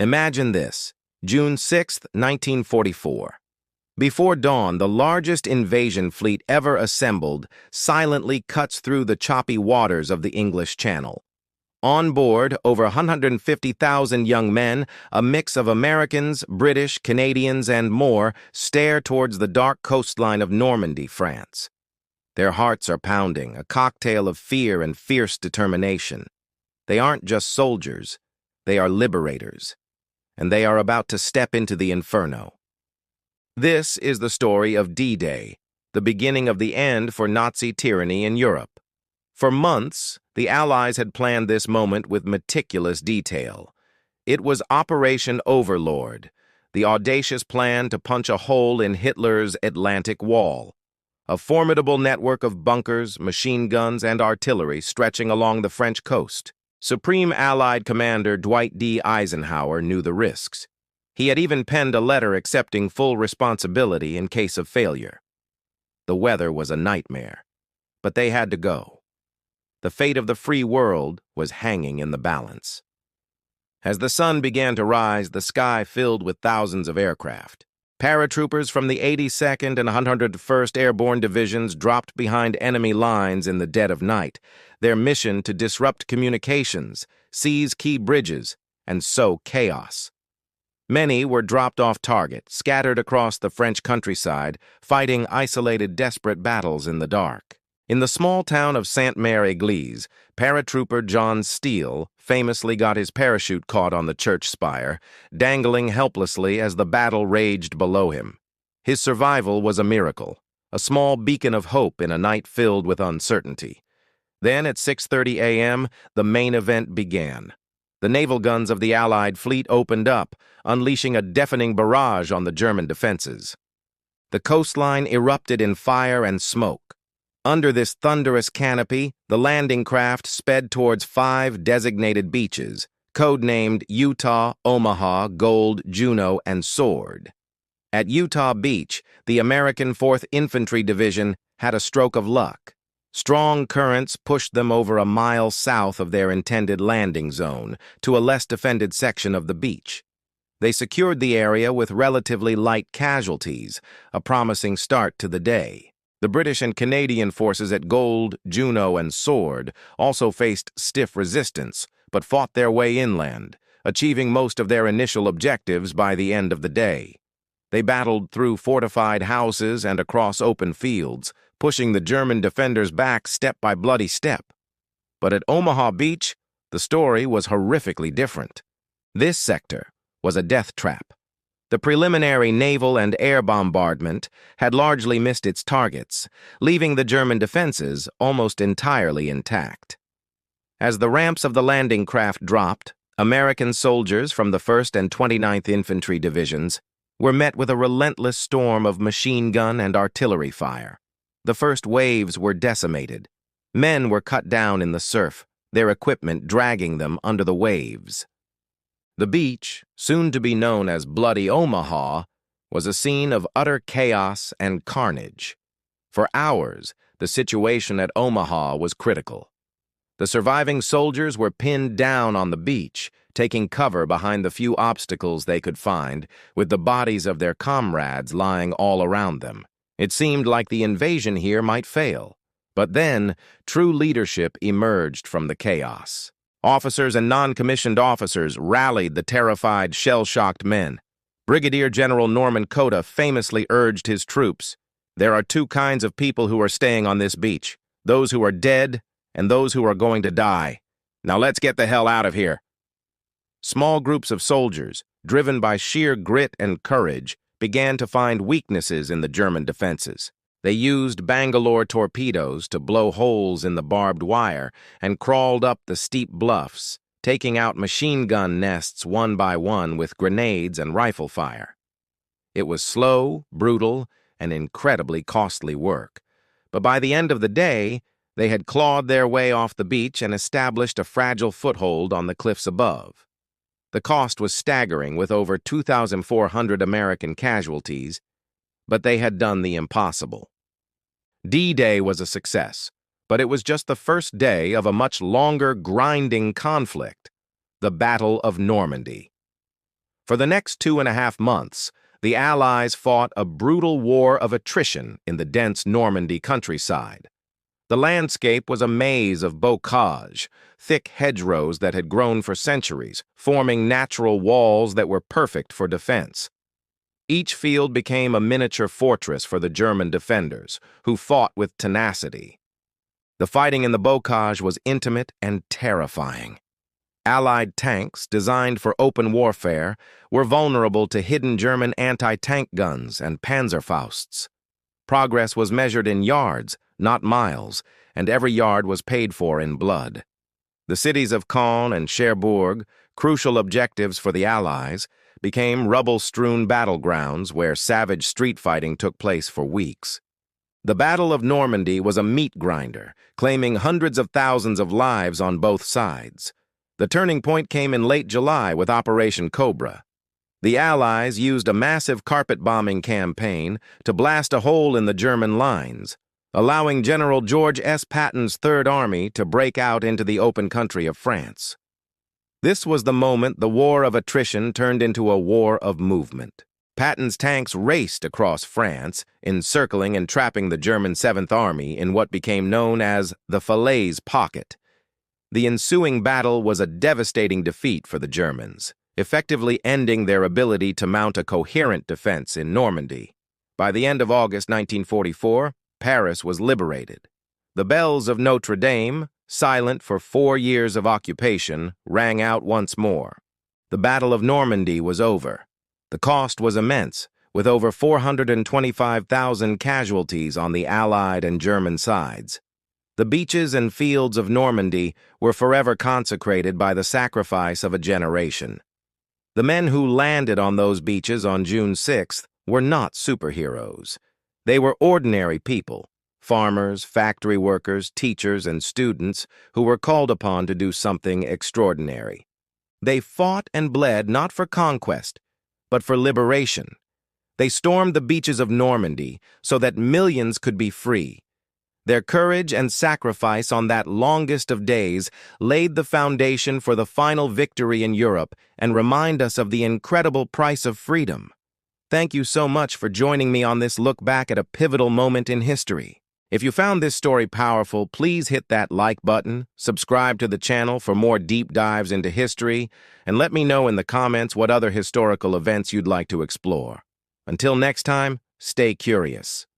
Imagine this, June 6, 1944. Before dawn, the largest invasion fleet ever assembled silently cuts through the choppy waters of the English Channel. On board, over 150,000 young men, a mix of Americans, British, Canadians, and more, stare towards the dark coastline of Normandy, France. Their hearts are pounding, a cocktail of fear and fierce determination. They aren't just soldiers, they are liberators, and they are about to step into the inferno. This is the story of D-Day, the beginning of the end for Nazi tyranny in Europe. For months, the Allies had planned this moment with meticulous detail. It was Operation Overlord, the audacious plan to punch a hole in Hitler's Atlantic Wall, a formidable network of bunkers, machine guns, and artillery stretching along the French coast. Supreme Allied Commander Dwight D. Eisenhower knew the risks. He had even penned a letter accepting full responsibility in case of failure. The weather was a nightmare, but they had to go. The fate of the free world was hanging in the balance. As the sun began to rise, the sky filled with thousands of aircraft. Paratroopers from the 82nd and 101st Airborne Divisions dropped behind enemy lines in the dead of night, their mission to disrupt communications, seize key bridges, and sow chaos. Many were dropped off target, scattered across the French countryside, fighting isolated, desperate battles in the dark. In the small town of Sainte-Mère-Église, paratrooper John Steele famously got his parachute caught on the church spire, dangling helplessly as the battle raged below him. His survival was a miracle, a small beacon of hope in a night filled with uncertainty. Then, at 6:30 a.m., the main event began. The naval guns of the Allied fleet opened up, unleashing a deafening barrage on the German defenses. The coastline erupted in fire and smoke. Under this thunderous canopy, the landing craft sped towards 5 designated beaches, codenamed Utah, Omaha, Gold, Juno, and Sword. At Utah Beach, the American 4th Infantry Division had a stroke of luck. Strong currents pushed them over a mile south of their intended landing zone to a less defended section of the beach. They secured the area with relatively light casualties, a promising start to the day. The British and Canadian forces at Gold, Juno, and Sword also faced stiff resistance, but fought their way inland, achieving most of their initial objectives by the end of the day. They battled through fortified houses and across open fields, pushing the German defenders back step by bloody step. But at Omaha Beach, the story was horrifically different. This sector was a death trap. The preliminary naval and air bombardment had largely missed its targets, leaving the German defenses almost entirely intact. As the ramps of the landing craft dropped, American soldiers from the 1st and 29th Infantry Divisions were met with a relentless storm of machine gun and artillery fire. The first waves were decimated. Men were cut down in the surf, their equipment dragging them under the waves. The beach, soon to be known as Bloody Omaha, was a scene of utter chaos and carnage. For hours, the situation at Omaha was critical. The surviving soldiers were pinned down on the beach, taking cover behind the few obstacles they could find, with the bodies of their comrades lying all around them. It seemed like the invasion here might fail. But then, true leadership emerged from the chaos. Officers and non-commissioned officers rallied the terrified, shell-shocked men. Brigadier General Norman Cota famously urged his troops, "There are 2 kinds of people who are staying on this beach, those who are dead and those who are going to die. Now let's get the hell out of here." Small groups of soldiers, driven by sheer grit and courage, began to find weaknesses in the German defenses. They used Bangalore torpedoes to blow holes in the barbed wire and crawled up the steep bluffs, taking out machine gun nests one by one with grenades and rifle fire. It was slow, brutal, and incredibly costly work. But by the end of the day, they had clawed their way off the beach and established a fragile foothold on the cliffs above. The cost was staggering, with over 2,400 American casualties, but they had done the impossible. D-Day was a success, but it was just the first day of a much longer, grinding conflict, the Battle of Normandy. For the next 2.5 months, the Allies fought a brutal war of attrition in the dense Normandy countryside. The landscape was a maze of bocage, thick hedgerows that had grown for centuries, forming natural walls that were perfect for defense. Each field became a miniature fortress for the German defenders, who fought with tenacity. The fighting in the bocage was intimate and terrifying. Allied tanks, designed for open warfare, were vulnerable to hidden German anti-tank guns and Panzerfausts. Progress was measured in yards, not miles, and every yard was paid for in blood. The cities of Caen and Cherbourg, crucial objectives for the Allies, became rubble-strewn battlegrounds where savage street fighting took place for weeks. The Battle of Normandy was a meat grinder, claiming hundreds of thousands of lives on both sides. The turning point came in late July with Operation Cobra. The Allies used a massive carpet-bombing campaign to blast a hole in the German lines, allowing General George S. Patton's Third Army to break out into the open country of France. This was the moment the war of attrition turned into a war of movement. Patton's tanks raced across France, encircling and trapping the German Seventh Army in what became known as the Falaise Pocket. The ensuing battle was a devastating defeat for the Germans, effectively ending their ability to mount a coherent defense in Normandy. By the end of August 1944, Paris was liberated. The bells of Notre Dame, silent for 4 years of occupation, rang out once more. The Battle of Normandy was over. The cost was immense, with over 425,000 casualties on the Allied and German sides. The beaches and fields of Normandy were forever consecrated by the sacrifice of a generation. The men who landed on those beaches on June 6th were not superheroes. They were ordinary people, farmers, factory workers, teachers, and students who were called upon to do something extraordinary. They fought and bled not for conquest, but for liberation. They stormed the beaches of Normandy so that millions could be free. Their courage and sacrifice on that longest of days laid the foundation for the final victory in Europe and remind us of the incredible price of freedom. Thank you so much for joining me on this look back at a pivotal moment in history. If you found this story powerful, please hit that like button, subscribe to the channel for more deep dives into history, and let me know in the comments what other historical events you'd like to explore. Until next time, stay curious.